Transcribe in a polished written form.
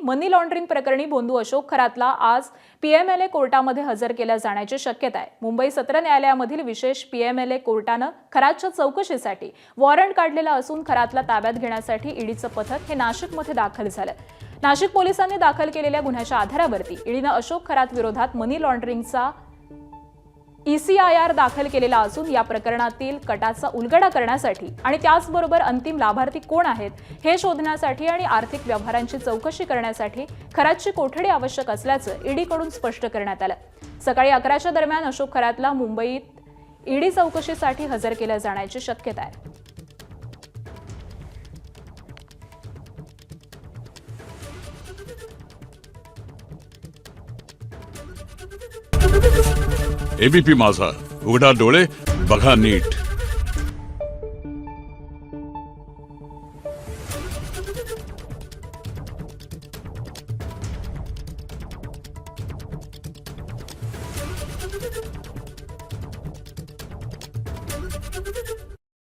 मनी laundering प्रकरणी भोंदू अशोक खरातला आज पीएमएलए कोर्टामध्ये हजर केल्या जाण्याची शक्यता आहे। मुंबई सत्र न्यायालयामधील विशेष पीएमएलए कोर्टानं खरातच्या चौकशीसाठी वॉरंट काढलेला असून खरातला ताब्यात घेण्यासाठी ईडीचं पथक हे नाशिकमध्ये दाखल झालं। नाशिक पोलिसांनी दाखल केलेल्या गुन्ह्याच्या आधारावरती ईडीनं अशोक खरात विरोधात मनी लॉन्ड्रिंगचा ECIR दाखल केलेला असून या प्रकरणातील कटाचा उलगडा करण्यासाठी आणि त्याचबरोबर अंतिम लाभार्थी कोण आहेत हे शोधण्यासाठी आणि आर्थिक व्यवहारांची चौकशी करण्यासाठी खरातची कोठडी आवश्यक असल्याचं ईडीकडून स्पष्ट करण्यात आलं। सकाळी 11च्या दरम्यान अशोक खरातला मुंबईत ईडी चौकशीसाठी हजर केलं जाण्याची शक्यता आहे। एबीपी माझा, उघडा डोळे बघा नीट।